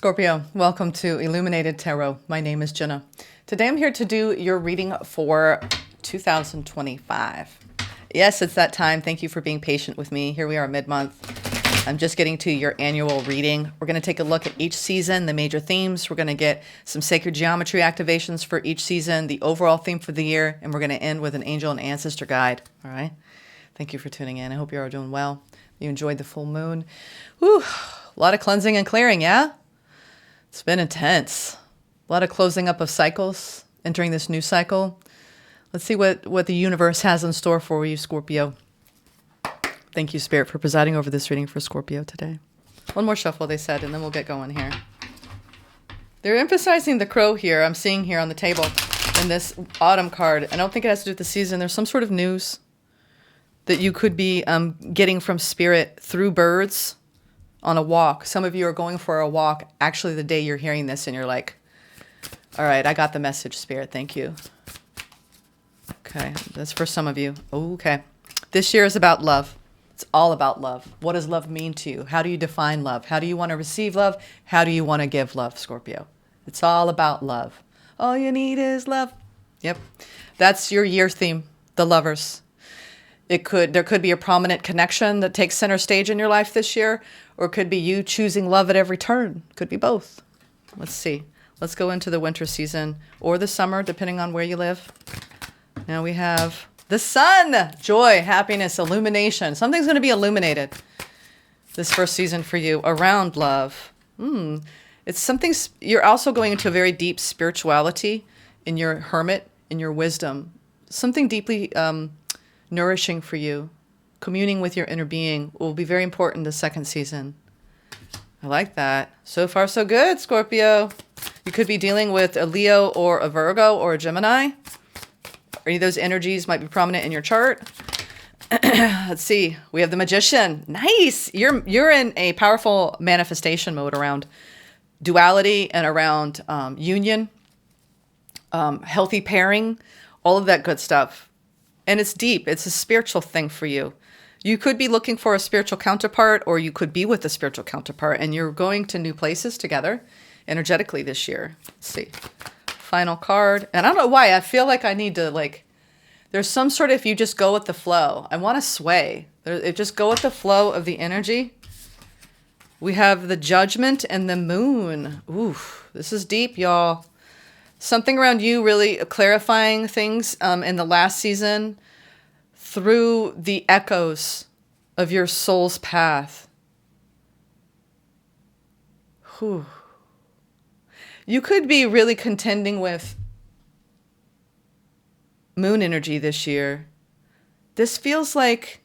Scorpio, welcome to Illuminated Tarot. My name is Jenna. Today I'm here to do your reading for 2025. Yes, it's that time. Thank you for being patient with me. Here we are mid-month. I'm just getting to your annual reading. We're going to take a look at each season, the major themes. We're going to get some sacred geometry activations for each season, the overall theme for the year, and we're going to end with an angel and ancestor guide. All right? Thank you for tuning in. I hope you're all doing well. You enjoyed the full moon. Whew, a lot of cleansing and clearing, yeah? It's been intense. A lot of closing up of cycles, entering this new cycle. Let's see what the universe has in store for you, Scorpio. Thank you, Spirit, for presiding over this reading for Scorpio today. One more shuffle, they said, and then we'll get going here. They're emphasizing the crow here, I'm seeing here on the table in this autumn card. I don't think it has to do with the season. There's some sort of news that you could be getting from Spirit through birds on a walk. Some of you are going for a walk actually the day you're hearing this and you're like, all right, I got the message, Spirit. Thank you. Okay, that's for some of you. Okay. This year is about love. It's all about love. What does love mean to you? How do you define love? How do you want to receive love? How do you want to give love, Scorpio? It's all about love. All you need is love. Yep. That's your year theme, the lovers. There could be a prominent connection that takes center stage in your life this year, or it could be you choosing love at every turn. Could be both. Let's see. Let's go into the winter season or the summer, depending on where you live. Now we have the sun, joy, happiness, illumination. Something's going to be illuminated this first season for you around love. It's something, you're also going into a very deep spirituality in your hermit, in your wisdom. Something deeply nourishing for you. Communing with your inner being will be very important this second season. I like that. So far, so good, Scorpio. You could be dealing with a Leo or a Virgo or a Gemini. Any of those energies might be prominent in your chart. Let's see. We have the Magician. Nice. You're in a powerful manifestation mode around duality and around union, healthy pairing, all of that good stuff. And it's deep. It's a spiritual thing for you. You could be looking for a spiritual counterpart, or you could be with a spiritual counterpart, and you're going to new places together energetically this year. Let's see. Final card. And I don't know why. I feel like I need to, there's some sort of, if you just go with the flow. I want to sway. Just go with the flow of the energy. We have the Judgment and the Moon. Oof. This is deep, y'all. Something around you really clarifying things in the last season through the echoes of your soul's path. Whew. You could be really contending with moon energy this year. This feels like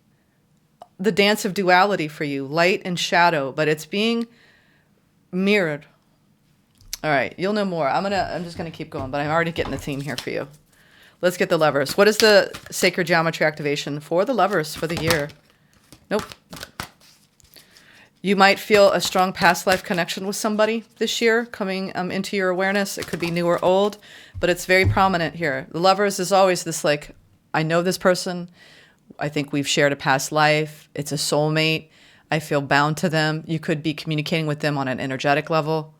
the dance of duality for you, light and shadow, but it's being mirrored. All right, you'll know more. I'm just gonna keep going, but I'm already getting the theme here for you. Let's get the lovers. What is the sacred geometry activation for the lovers for the year? Nope. You might feel a strong past life connection with somebody this year coming into your awareness. It could be new or old, but it's very prominent here. The lovers is always this I know this person. I think we've shared a past life. It's a soulmate. I feel bound to them. You could be communicating with them on an energetic level.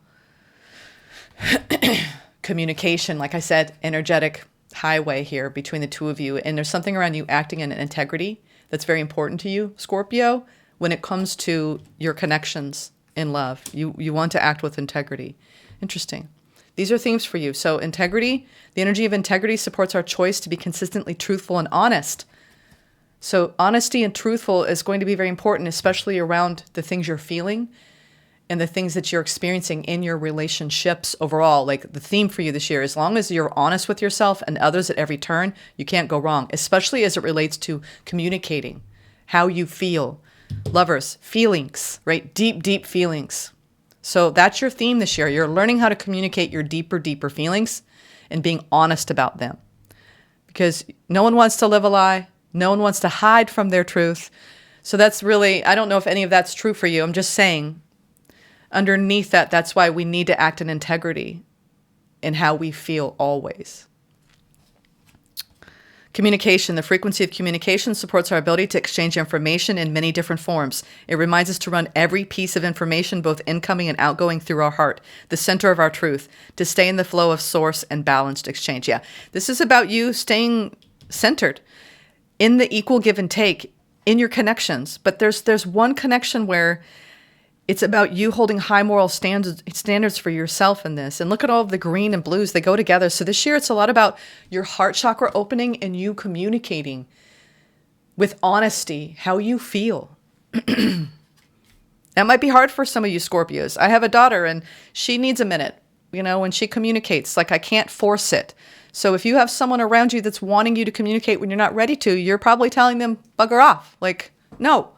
Communication, like I said, energetic highway here between the two of you. And there's something around you acting in integrity that's very important to you, Scorpio, when it comes to your connections in love. You want to act with integrity. Interesting. These are themes for you. So integrity, the energy of integrity supports our choice to be consistently truthful and honest. So honesty and truthful is going to be very important, especially around the things you're feeling and the things that you're experiencing in your relationships overall. Like the theme for you this year, as long as you're honest with yourself and others at every turn, you can't go wrong, especially as it relates to communicating how you feel. Lovers, feelings, right? Deep, deep feelings. So that's your theme this year. You're learning how to communicate your deeper, deeper feelings and being honest about them. Because no one wants to live a lie. No one wants to hide from their truth. So that's really, I don't know if any of that's true for you. I'm just saying, underneath that, that's why we need to act in integrity in how we feel always. Communication. The frequency of communication supports our ability to exchange information in many different forms. It reminds us to run every piece of information, both incoming and outgoing, through our heart, the center of our truth, to stay in the flow of source and balanced exchange. Yeah, this is about you staying centered in the equal give and take in your connections. But there's one connection where it's about you holding high moral standards for yourself in this. And look at all of the green and blues. They go together. So this year, it's a lot about your heart chakra opening and you communicating with honesty how you feel. That might be hard for some of you Scorpios. I have a daughter and she needs a minute, when she communicates. Like, I can't force it. So if you have someone around you that's wanting you to communicate when you're not ready to, you're probably telling them, bugger off. Like, no,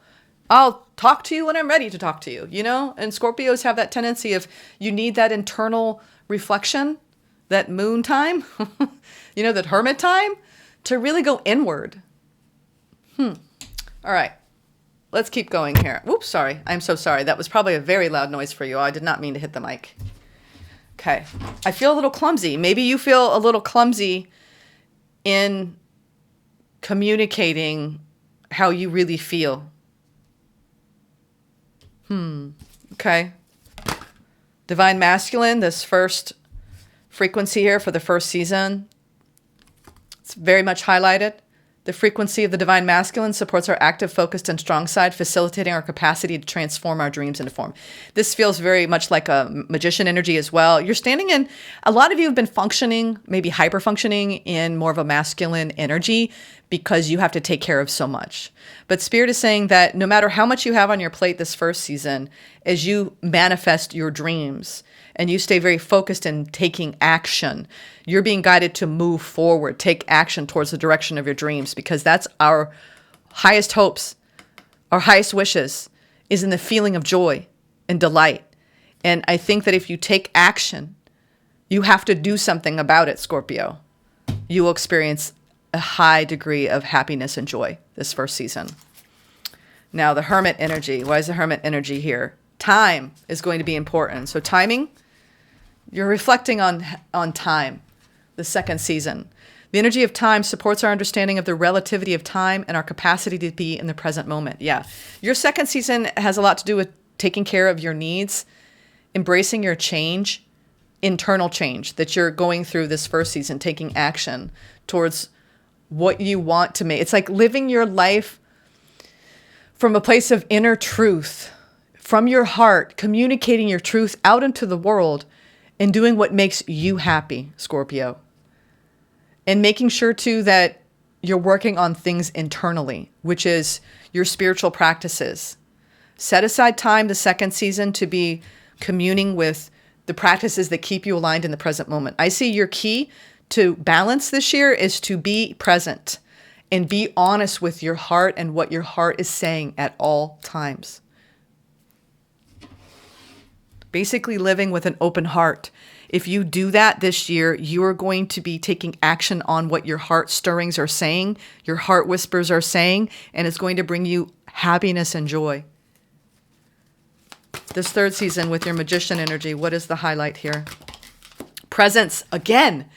I'll talk to you when I'm ready to talk to you, And Scorpios have that tendency of, you need that internal reflection, that moon time, that hermit time, to really go inward. All right. Let's keep going here. Whoops, sorry. I'm so sorry. That was probably a very loud noise for you. I did not mean to hit the mic. Okay. I feel a little clumsy. Maybe you feel a little clumsy in communicating how you really feel. Okay. Divine Masculine, this first frequency here for the first season, it's very much highlighted. The frequency of the Divine Masculine supports our active, focused, and strong side, facilitating our capacity to transform our dreams into form. This feels very much like a magician energy as well. You're standing in, a lot of you have been functioning, maybe hyper-functioning in more of a masculine energy because you have to take care of so much. But Spirit is saying that no matter how much you have on your plate this first season, as you manifest your dreams and you stay very focused in taking action, you're being guided to move forward, take action towards the direction of your dreams, because that's our highest hopes, our highest wishes is in the feeling of joy and delight. And I think that if you take action, you have to do something about it, Scorpio. You will experience a high degree of happiness and joy this first season. Now, the Hermit energy. Why is the Hermit energy here? Time is going to be important. So timing, you're reflecting on time, the second season. The energy of time supports our understanding of the relativity of time and our capacity to be in the present moment. Yeah. Your second season has a lot to do with taking care of your needs, embracing your change, internal change that you're going through this first season, taking action towards what you want to make. It's like living your life from a place of inner truth, from your heart, communicating your truth out into the world and doing what makes you happy, Scorpio. And making sure too that you're working on things internally, which is your spiritual practices. Set aside time the second season to be communing with the practices that keep you aligned in the present moment. I see your key to balance this year is to be present and be honest with your heart and what your heart is saying at all times. Basically living with an open heart. If you do that this year, you are going to be taking action on what your heart stirrings are saying, your heart whispers are saying, and it's going to bring you happiness and joy. This third season with your magician energy, what is the highlight here? Presence. Again,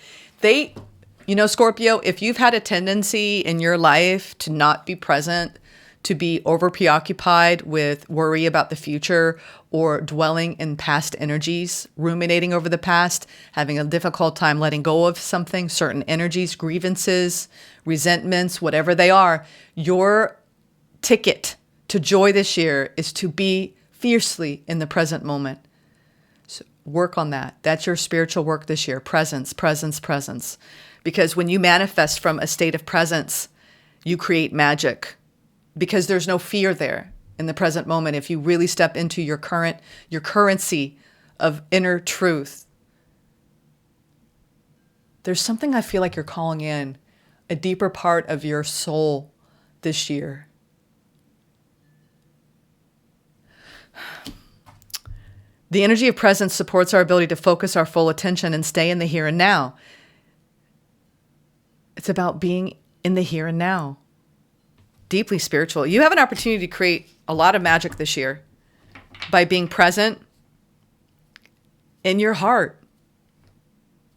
Scorpio, if you've had a tendency in your life to not be present, to be over preoccupied with worry about the future or dwelling in past energies, ruminating over the past, having a difficult time letting go of something, certain energies, grievances, resentments, whatever they are, your ticket to joy this year is to be fiercely in the present moment. So work on that. That's your spiritual work this year. Presence, presence, presence. Because when you manifest from a state of presence, you create magic. Because there's no fear there in the present moment. If you really step into your currency of inner truth, there's something I feel like you're calling in, a deeper part of your soul this year. The energy of presence supports our ability to focus our full attention and stay in the here and now. It's about being in the here and now. Deeply spiritual. You have an opportunity to create a lot of magic this year by being present in your heart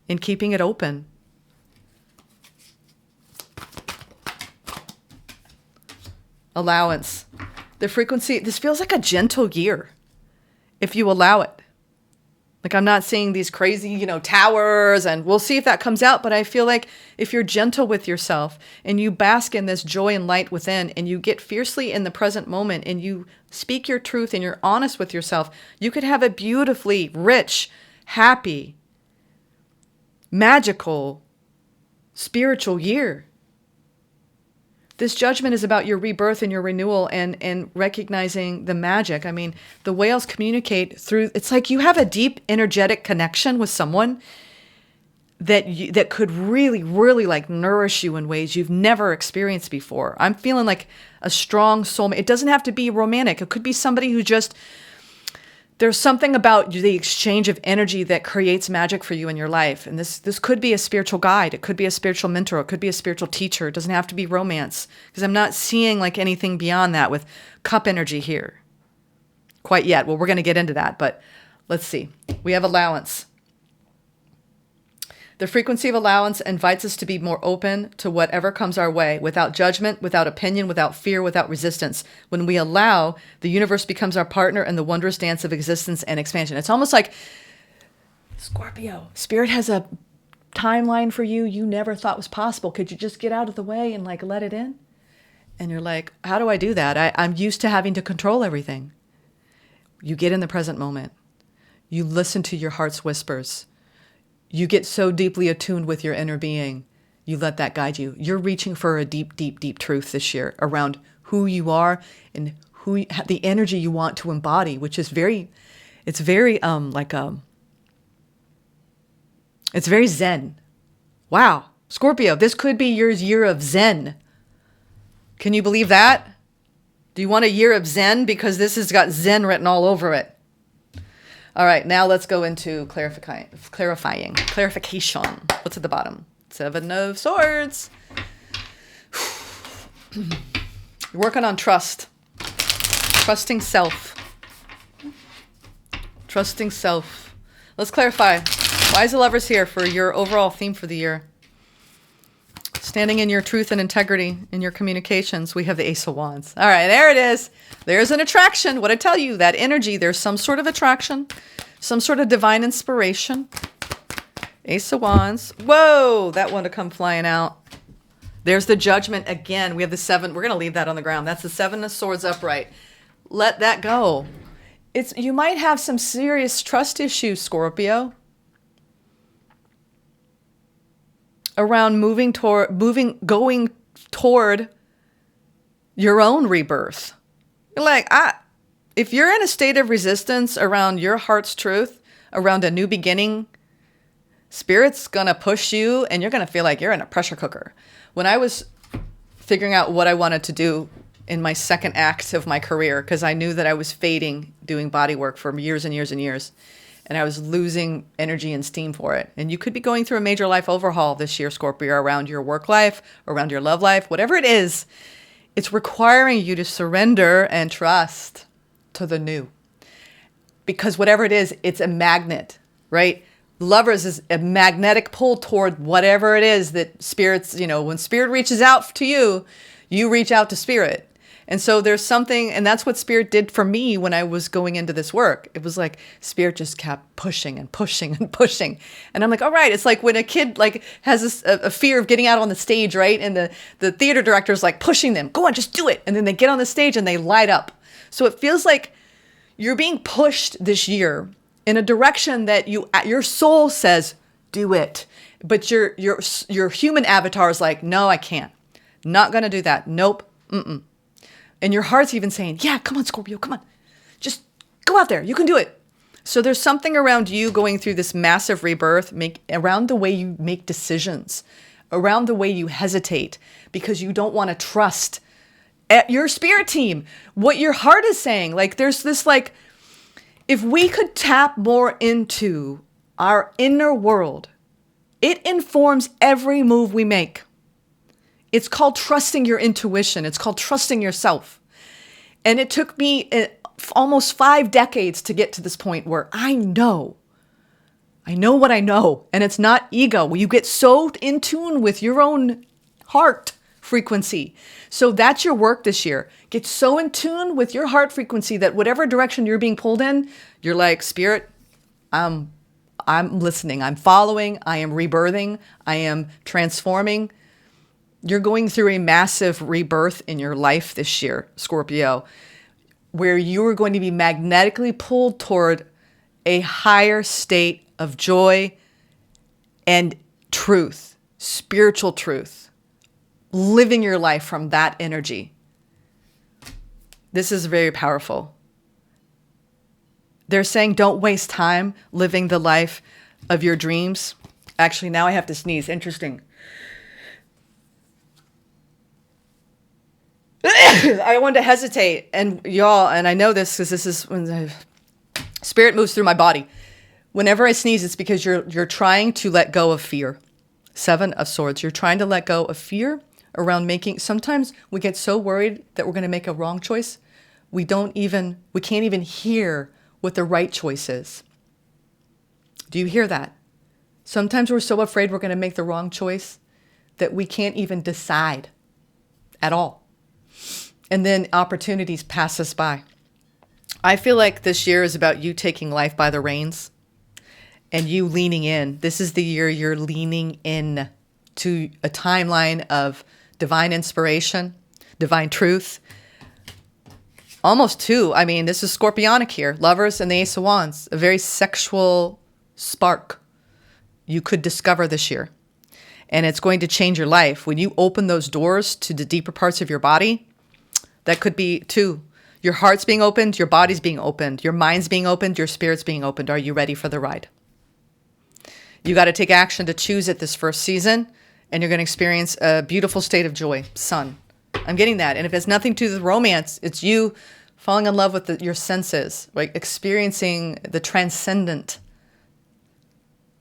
and keeping it open. allowance. The frequency, this feels like a gentle year if you allow it. Like I'm not seeing these crazy, towers, and we'll see if that comes out. But I feel like if you're gentle with yourself and you bask in this joy and light within, and you get fiercely in the present moment and you speak your truth and you're honest with yourself, you could have a beautifully rich, happy, magical, spiritual year. This judgment is about your rebirth and your renewal and recognizing the magic. I mean, the whales communicate through, it's like you have a deep energetic connection with someone that could really, really like nourish you in ways you've never experienced before. I'm feeling like a strong soulmate. It doesn't have to be romantic. It could be somebody who just, there's something about the exchange of energy that creates magic for you in your life. And this could be a spiritual guide. It could be a spiritual mentor. It could be a spiritual teacher. It doesn't have to be romance, because I'm not seeing like anything beyond that with cup energy here quite yet. Well, we're going to get into that, but let's see. We have allowance. The frequency of allowance invites us to be more open to whatever comes our way, without judgment, without opinion, without fear, without resistance. When we allow, the universe becomes our partner in the wondrous dance of existence and expansion. It's almost like Scorpio. Spirit has a timeline for you never thought was possible. Could you just get out of the way and like let it in? And you're like, how do I do that? I'm used to having to control everything. You get in the present moment. You listen to your heart's whispers. You get so deeply attuned with your inner being, you let that guide you. You're reaching for a deep, deep, deep truth this year around who you are and the energy you want to embody, which is it's very Zen. Wow. Scorpio, this could be your year of Zen. Can you believe that? Do you want a year of Zen? Because this has got Zen written all over it. All right, now let's go into clarification. What's at the bottom? 7 of Swords. You're working on trust. Trusting self. Trusting self. Let's clarify. Why is the Lovers here for your overall theme for the year? Standing in your truth and integrity in your communications. We have the Ace of Wands. All right, there it is. There's an attraction. What I tell you, that energy, there's some sort of attraction, some sort of divine inspiration. Ace of Wands. Whoa, that one to come flying out. There's the Judgment again. We have the 7. We're going to leave that on the ground. That's the 7 of Swords upright. Let that go. You might have some serious trust issues, Scorpio, around going toward your own rebirth. Like, if you're in a state of resistance around your heart's truth, around a new beginning, Spirit's going to push you and you're going to feel like you're in a pressure cooker. When I was figuring out what I wanted to do in my second act of my career, because I knew that I was fading doing body work for years and years and years, and I was losing energy and steam for it. And you could be going through a major life overhaul this year, Scorpio, around your work life, around your love life, whatever it is. It's requiring you to surrender and trust to the new. Because whatever it is, it's a magnet, right? Lovers is a magnetic pull toward whatever it is that Spirit's, when Spirit reaches out to you, you reach out to Spirit. And so there's something, and that's what Spirit did for me when I was going into this work. It was like Spirit just kept pushing and pushing and pushing. And I'm like, all right, it's like when a kid has a fear of getting out on the stage, right? And the theater director's like pushing them, go on, just do it. And then they get on the stage and they light up. So it feels like you're being pushed this year in a direction that your soul says, do it. But your human avatar is like, no, I can't. Not going to do that. Nope. Mm-mm. And your heart's even saying, yeah, come on, Scorpio, come on. Just go out there. You can do it. So there's something around you going through this massive rebirth, around the way you make decisions, around the way you hesitate, because you don't want to trust at your spirit team, what your heart is saying. Like there's this if we could tap more into our inner world, it informs every move we make. It's called trusting your intuition. It's called trusting yourself. And it took me almost 5 decades to get to this point where I know what I know. And it's not ego. You get so in tune with your own heart, frequency. So that's your work this year. Get so in tune with your heart frequency that whatever direction you're being pulled in, you're like, Spirit, I'm listening, I'm following, I am rebirthing, I am transforming. You're going through a massive rebirth in your life this year, Scorpio, where you are going to be magnetically pulled toward a higher state of joy and truth, spiritual truth, living your life from that energy. This is very powerful. They're saying don't waste time living the life of your dreams. Actually, now I have to sneeze. Interesting. I wanted to hesitate, and y'all, and I know this because this is when the spirit moves through my body. Whenever I sneeze, it's because you're trying to let go of fear. 7 of Swords. You're trying to let go of fear around making. Sometimes we get so worried that we're going to make a wrong choice. We can't even hear what the right choice is. Do you hear that? Sometimes we're so afraid we're going to make the wrong choice that we can't even decide at all. And then opportunities pass us by. I feel like this year is about you taking life by the reins and you leaning in. This is the year you're leaning in to a timeline of divine inspiration, divine truth. Almost 2. I mean, this is Scorpionic here. Lovers and the Ace of Wands. A very sexual spark you could discover this year. And it's going to change your life. When you open those doors to the deeper parts of your body, that could be 2. Your heart's being opened, your body's being opened, your mind's being opened, your spirit's being opened. Are you ready for the ride? You got to take action to choose it this first season, and you're going to experience a beautiful state of joy. Sun. I'm getting that. And if it's nothing to do with romance, it's you falling in love with your senses, like experiencing the transcendent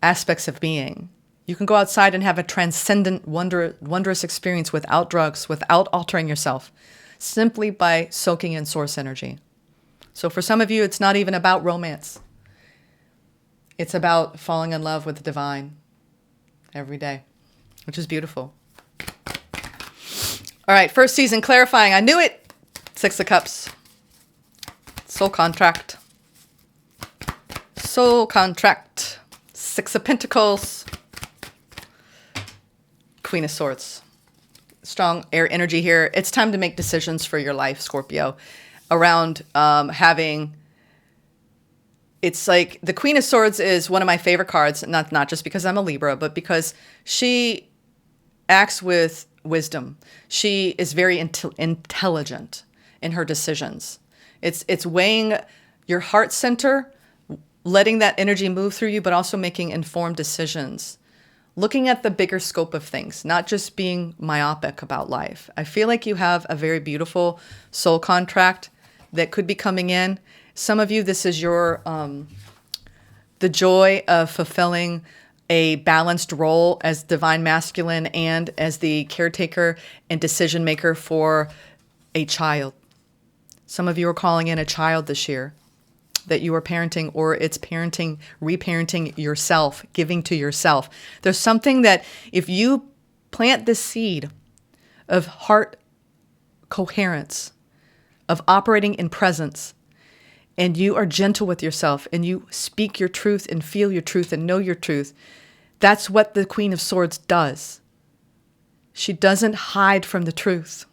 aspects of being. You can go outside and have a transcendent, wondrous experience without drugs, without altering yourself, simply by soaking in source energy. So for some of you, it's not even about romance. It's about falling in love with the divine every day, which is beautiful. All right, first season clarifying. I knew it. 6 of Cups. Soul contract. Soul contract. 6 of Pentacles. Queen of Swords. Strong air energy here. It's time to make decisions for your life, Scorpio, around having. It's like the Queen of Swords is one of my favorite cards, not just because I'm a Libra, but because she acts with wisdom. She is very intelligent in her decisions. It's weighing your heart center, letting that energy move through you, but also making informed decisions. Looking at the bigger scope of things, not just being myopic about life. I feel like you have a very beautiful soul contract that could be coming in. Some of you, this is your the joy of fulfilling a balanced role as divine masculine and as the caretaker and decision maker for a child. Some of you are calling in a child this year that you are parenting, or it's parenting, reparenting yourself, giving to yourself. There's something that if you plant this seed of heart coherence, of operating in presence, and you are gentle with yourself, and you speak your truth and feel your truth and know your truth, that's what the Queen of Swords does. She doesn't hide from the truth.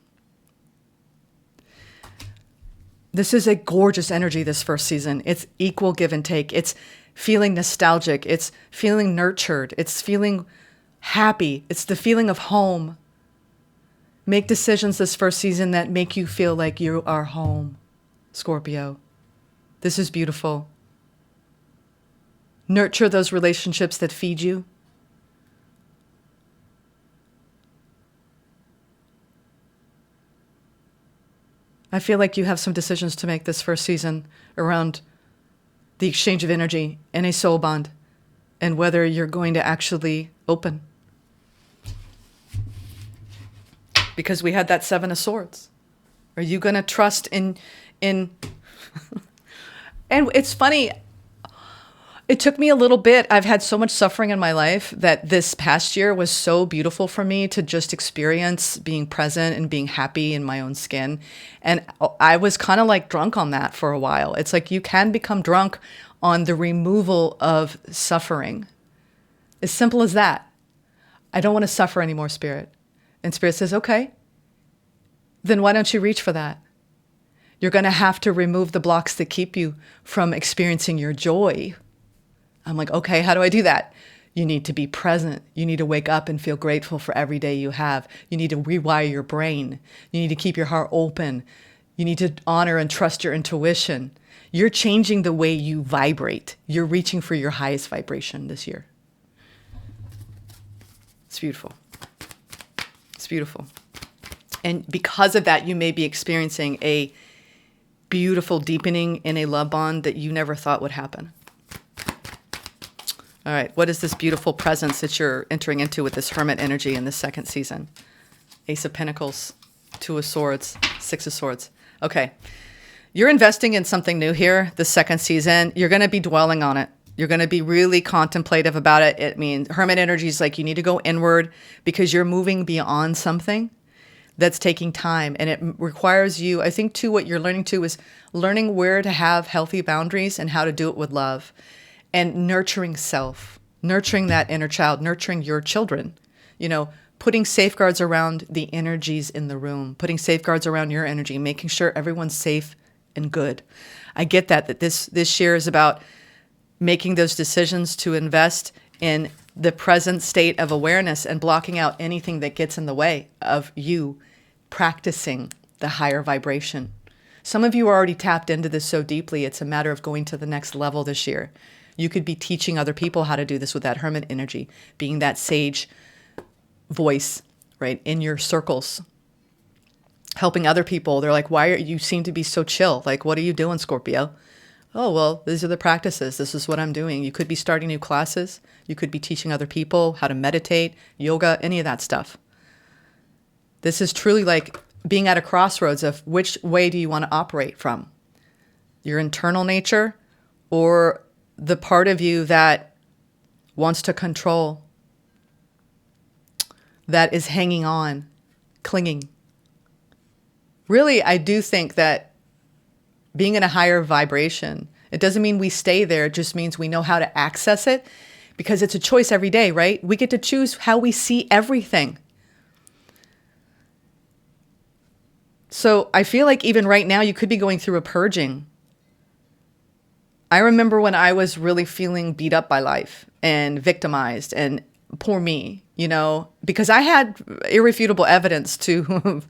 This is a gorgeous energy this first season. It's equal give and take. It's feeling nostalgic. It's feeling nurtured. It's feeling happy. It's the feeling of home. Make decisions this first season that make you feel like you are home, Scorpio. This is beautiful. Nurture those relationships that feed you. I feel like you have some decisions to make this first season around the exchange of energy in a soul bond and whether you're going to actually open. Because we had that 7 of Swords. Are you going to trust in... And it's funny. It took me a little bit. I've had so much suffering in my life that this past year was so beautiful for me to just experience being present and being happy in my own skin. And I was kind of like drunk on that for a while. It's like you can become drunk on the removal of suffering. As simple as that. I don't want to suffer anymore, Spirit. And Spirit says, okay, then why don't you reach for that? You're going to have to remove the blocks that keep you from experiencing your joy. I'm like, okay, how do I do that? You need to be present. You need to wake up and feel grateful for every day you have. You need to rewire your brain. You need to keep your heart open. You need to honor and trust your intuition. You're changing the way you vibrate. You're reaching for your highest vibration this year. It's beautiful. It's beautiful. And because of that, you may be experiencing a beautiful deepening in a love bond that you never thought would happen. All right, what is this beautiful presence that you're entering into with this Hermit energy in this second season? Ace of Pentacles, Two of Swords, Six of Swords. Okay, you're investing in something new here, the second season. You're going to be dwelling on it. You're going to be really contemplative about it. It means Hermit energy is like you need to go inward because you're moving beyond something that's taking time. And it requires you, I think, too, what you're learning too is learning where to have healthy boundaries and how to do it with love. And nurturing self, nurturing that inner child, nurturing your children, putting safeguards around the energies in the room, putting safeguards around your energy, making sure everyone's safe and good. I get that this year is about making those decisions to invest in the present state of awareness and blocking out anything that gets in the way of you practicing the higher vibration. Some of you are already tapped into this so deeply, it's a matter of going to the next level this year. You could be teaching other people how to do this with that Hermit energy, being that sage voice, right, in your circles, helping other people. They're like, you seem to be so chill? Like, what are you doing, Scorpio? Oh, well, these are the practices. This is what I'm doing. You could be starting new classes. You could be teaching other people how to meditate, yoga, any of that stuff. This is truly like being at a crossroads of which way do you want to operate from? Your internal nature or the part of you that wants to control, that is hanging on, clinging. Really, I do think that being in a higher vibration, it doesn't mean we stay there. It just means we know how to access it because it's a choice every day, right? We get to choose how we see everything. So I feel like even right now, you could be going through a purging. I remember when I was really feeling beat up by life and victimized and poor me, because I had irrefutable evidence to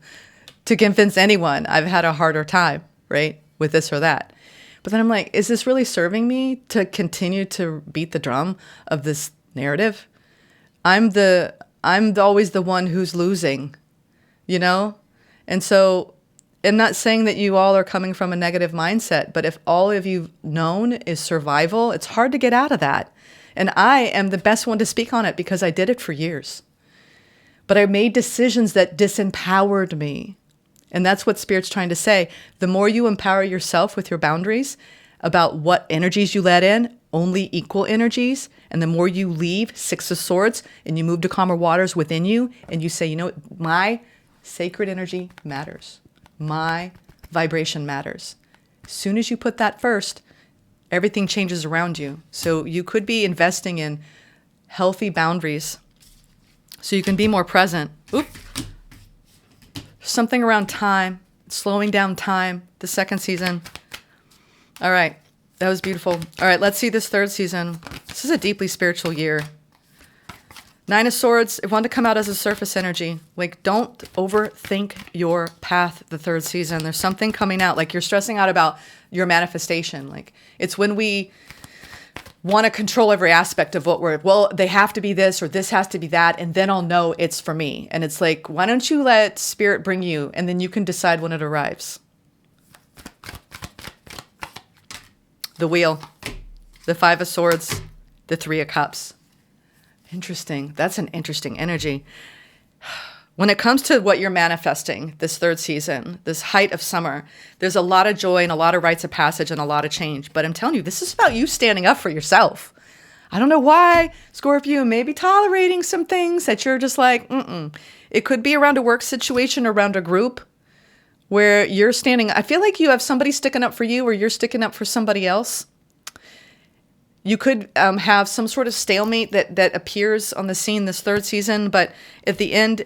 convince anyone I've had a harder time, right, with this or that. But then I'm like, is this really serving me to continue to beat the drum of this narrative? I'm always the one who's losing, And so I'm not saying that you all are coming from a negative mindset, but if all of you've known is survival, it's hard to get out of that. And I am the best one to speak on it because I did it for years. But I made decisions that disempowered me. And that's what Spirit's trying to say. The more you empower yourself with your boundaries about what energies you let in, only equal energies, and the more you leave Six of Swords and you move to calmer waters within you and you say, my sacred energy matters. My vibration matters. As soon as you put that first, everything changes around you. So you could be investing in healthy boundaries so you can be more present. Oop. Something around time, slowing down time, the second season. All right, that was beautiful. All right, let's see this third season. This is a deeply spiritual year. Nine of Swords, it wanted to come out as a surface energy. Like, don't overthink your path the third season. There's something coming out. Like, you're stressing out about your manifestation. Like, it's when we want to control every aspect of what they have to be this or this has to be that, and then I'll know it's for me. And it's like, why don't you let Spirit bring you, and then you can decide when it arrives. The Wheel, the Five of Swords, the Three of Cups. Interesting. That's an interesting energy. when it comes to what you're manifesting this third season, this height of summer, there's a lot of joy and a lot of rites of passage and a lot of change. But I'm telling you, this is about you standing up for yourself. I don't know why, Scorpio, may be tolerating some things that you're just like, It could be around a work situation, around a group where you're standing. I feel like you have somebody sticking up for you or you're sticking up for somebody else. You could have some sort of stalemate that appears on the scene this third season, but at the end...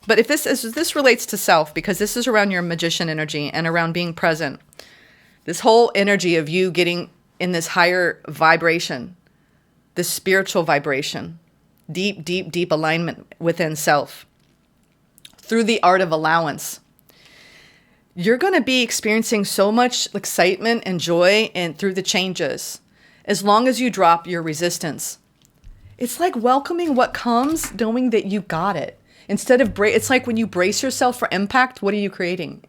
But if this relates to self, because this is around your magician energy and around being present, this whole energy of you getting in this higher vibration, this spiritual vibration, deep, deep, deep alignment within self, through the art of allowance, you're going to be experiencing so much excitement and joy and through the changes, as long as you drop your resistance. It's like welcoming what comes, knowing that you got it. Instead of it's like when you brace yourself for impact, what are you creating?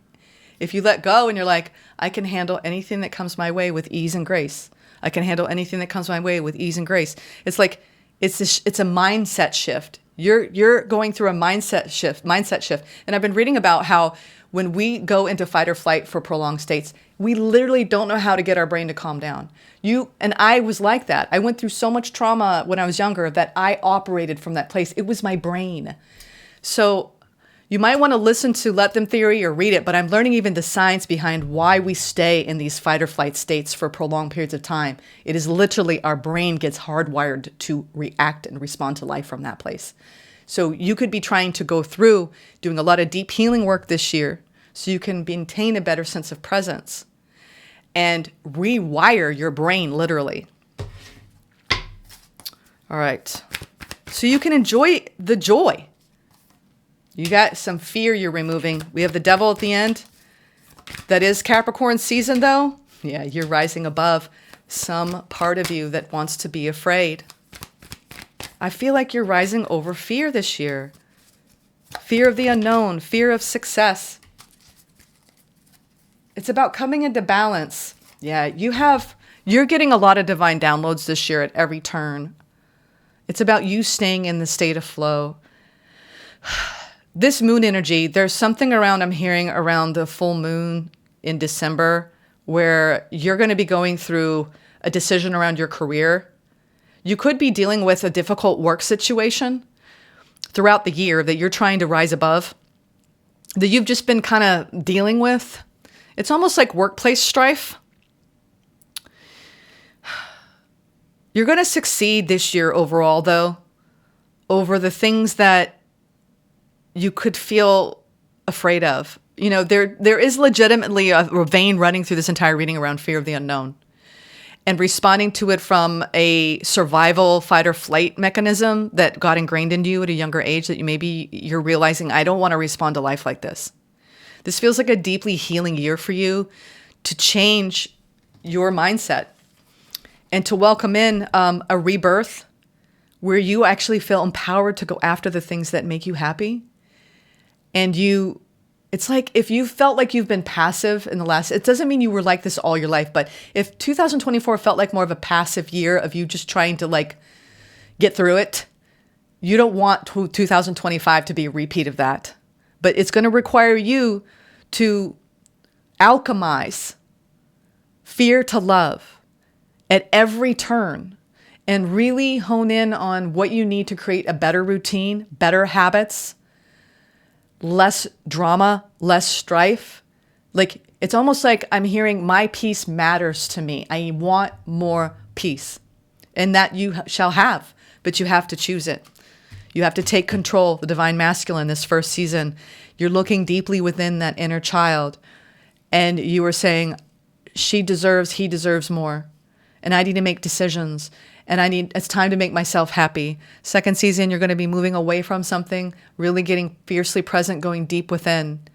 If you let go and you're like, I can handle anything that comes my way with ease and grace. I can handle anything that comes my way with ease and grace. It's like it's a mindset shift. You're going through a mindset shift. And I've been reading about how when we go into fight or flight for prolonged states, we literally don't know how to get our brain to calm down. And I was like that. I went through so much trauma when I was younger that I operated from that place. It was my brain. So you might want to listen to Let Them Theory or read it, but I'm learning even the science behind why we stay in these fight or flight states for prolonged periods of time. It is literally our brain gets hardwired to react and respond to life from that place. So you could be trying to go through doing a lot of deep healing work this year so you can maintain a better sense of presence and rewire your brain literally. All right. So you can enjoy the joy. You got some fear you're removing. We have the devil at the end. That is Capricorn season, though. Yeah, you're rising above some part of you that wants to be afraid. I feel like you're rising over fear this year. Fear of the unknown, fear of success. It's about coming into balance. Yeah, you're getting a lot of divine downloads this year at every turn. It's about you staying in the state of flow. This moon energy, there's something I'm hearing around the full moon in December where you're going to be going through a decision around your career. You could be dealing with a difficult work situation throughout the year that you're trying to rise above, that you've just been kind of dealing with. It's almost like workplace strife. You're going to succeed this year overall, though, over the things that you could feel afraid of. You know, there is legitimately a vein running through this entire reading around fear of the unknown and responding to it from a survival fight or flight mechanism that got ingrained into you at a younger age that you're realizing, I don't want to respond to life like this. This feels like a deeply healing year for you to change your mindset and to welcome in a rebirth where you actually feel empowered to go after the things that make you happy. And it's like if you felt like you've been passive in the last, it doesn't mean you were like this all your life, but if 2024 felt like more of a passive year of you just trying to like get through it, you don't want 2025 to be a repeat of that. But it's going to require you to alchemize fear to love at every turn and really hone in on what you need to create a better routine, better habits, less drama, less strife. Like, it's almost like I'm hearing my peace matters to me. I want more peace. And that you shall have, but you have to choose it. You have to take control, the divine masculine this first season. You're looking deeply within that inner child. And you are saying, he deserves more. And I need to make decisions. And it's time to make myself happy. Second season, you're going to be moving away from something, really getting fiercely present, going deep within.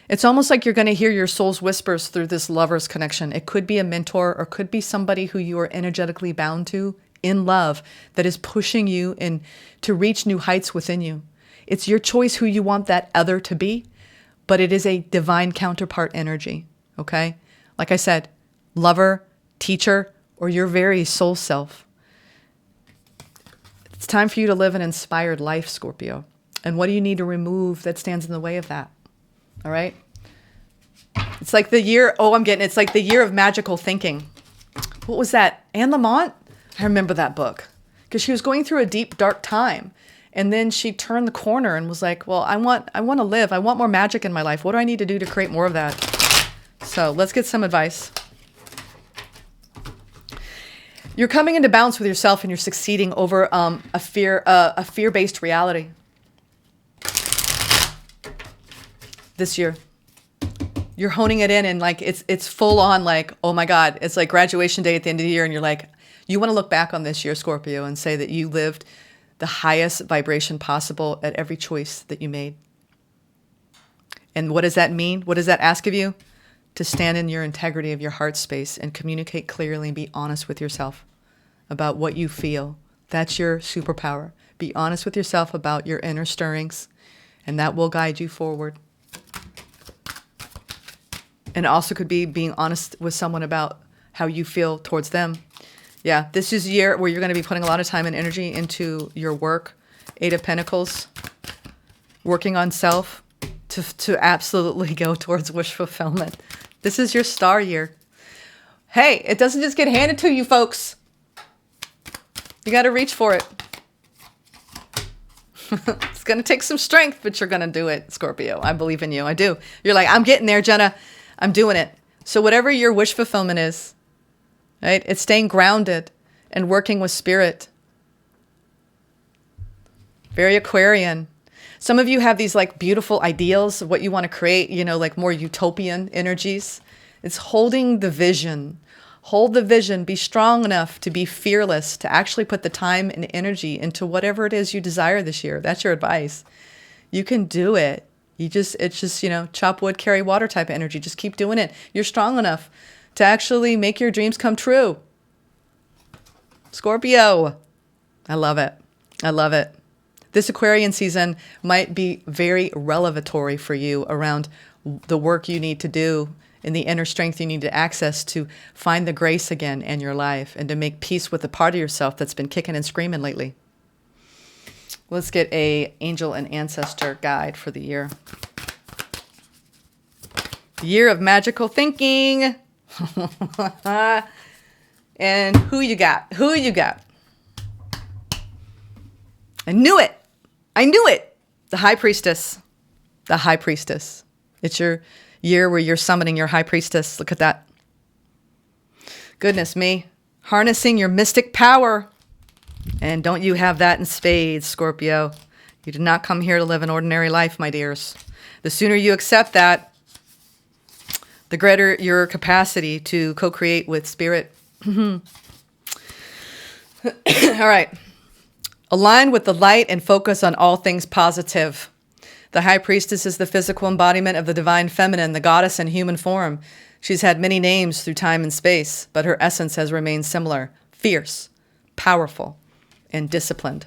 It's almost like you're going to hear your soul's whispers through this lover's connection. It could be a mentor or could be somebody who you are energetically bound to in love that is pushing you in to reach new heights within you. It's your choice who you want that other to be, but it is a divine counterpart energy, okay? Like I said, lover, teacher, or your very soul self. It's time for you to live an inspired life, Scorpio. And what do you need to remove that stands in the way of that? All right. It's like the year, it's like the year of magical thinking. What was that? Anne Lamott? I remember that book because she was going through a deep, dark time. And then she turned the corner and was like, well, I want to live. I want more magic in my life. What do I need to do to create more of that? So let's get some advice. You're coming into balance with yourself and you're succeeding over a fear-based reality this year. You're honing it in and like it's full on like, oh my God, it's like graduation day at the end of the year. And you're like, you want to look back on this year, Scorpio, and say that you lived the highest vibration possible at every choice that you made. And what does that mean? What does that ask of you? To stand in your integrity of your heart space and communicate clearly and be honest with yourself about what you feel. That's your superpower. Be honest with yourself about your inner stirrings, and that will guide you forward. And it also could be being honest with someone about how you feel towards them. Yeah, this is a year where you're going to be putting a lot of time and energy into your work. 8 of Pentacles, working on self to absolutely go towards wish fulfillment. This is your star year. Hey, it doesn't just get handed to you, folks. You got to reach for it. It's going to take some strength, but you're going to do it, Scorpio. I believe in you. I do. You're like, I'm getting there, Jenna. I'm doing it. So whatever your wish fulfillment is, right? It's staying grounded and working with spirit. Very Aquarian. Some of you have these like beautiful ideals of what you want to create, you know, like more utopian energies. It's holding the vision. Hold the vision. Be strong enough to be fearless, to actually put the time and energy into whatever it is you desire this year. That's your advice. You can do it. It's just, you know, chop wood, carry water type of energy. Just keep doing it. You're strong enough to actually make your dreams come true. Scorpio. I love it. I love it. This Aquarian season might be very revelatory for you around the work you need to do and the inner strength you need to access to find the grace again in your life and to make peace with the part of yourself that's been kicking and screaming lately. Let's get a angel and ancestor guide for the year. Year of magical thinking. And who you got? Who you got? I knew it. I knew it. The High Priestess. The High Priestess. It's your year where you're summoning your High Priestess. Look at that. Goodness me. Harnessing your mystic power. And don't you have that in spades, Scorpio? You did not come here to live an ordinary life, my dears. The sooner you accept that, the greater your capacity to co-create with spirit. All right. Align with the light and focus on all things positive. The High Priestess is the physical embodiment of the divine feminine, the goddess in human form. She's had many names through time and space, but her essence has remained similar: fierce, powerful, and disciplined.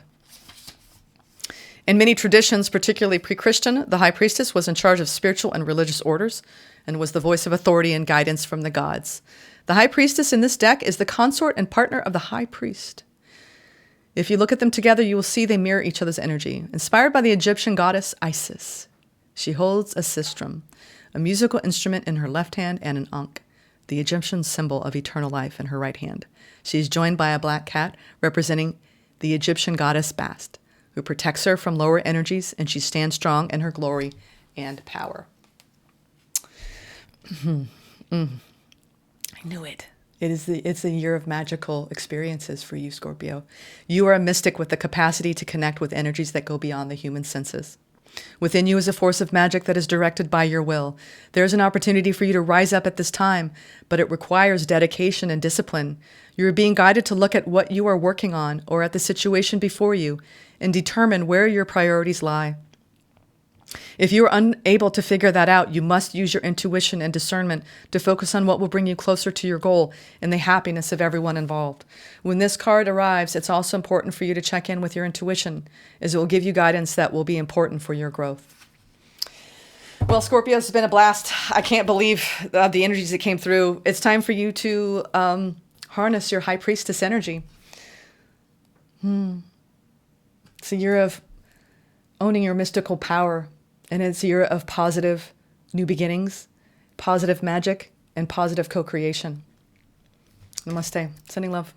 In many traditions, particularly pre-Christian, the High Priestess was in charge of spiritual and religious orders and was the voice of authority and guidance from the gods. The High Priestess in this deck is the consort and partner of the High Priest. If you look at them together, you will see they mirror each other's energy. Inspired by the Egyptian goddess Isis, she holds a sistrum, a musical instrument in her left hand, and an ankh, the Egyptian symbol of eternal life, in her right hand. She is joined by a black cat representing the Egyptian goddess Bast, who protects her from lower energies, and she stands strong in her glory and power. I knew it. It's a year of magical experiences for you, Scorpio. You are a mystic with the capacity to connect with energies that go beyond the human senses. Within you is a force of magic that is directed by your will. There's an opportunity for you to rise up at this time, but it requires dedication and discipline. You are being guided to look at what you are working on or at the situation before you and determine where your priorities lie. If you are unable to figure that out, you must use your intuition and discernment to focus on what will bring you closer to your goal and the happiness of everyone involved. When this card arrives, it's also important for you to check in with your intuition, as it will give you guidance that will be important for your growth. Well, Scorpio, it's been a blast. I can't believe the energies that came through. It's time for you to harness your High Priestess energy. It's a year of owning your mystical power. And it's a year of positive new beginnings, positive magic, and positive co-creation. Namaste. Sending love.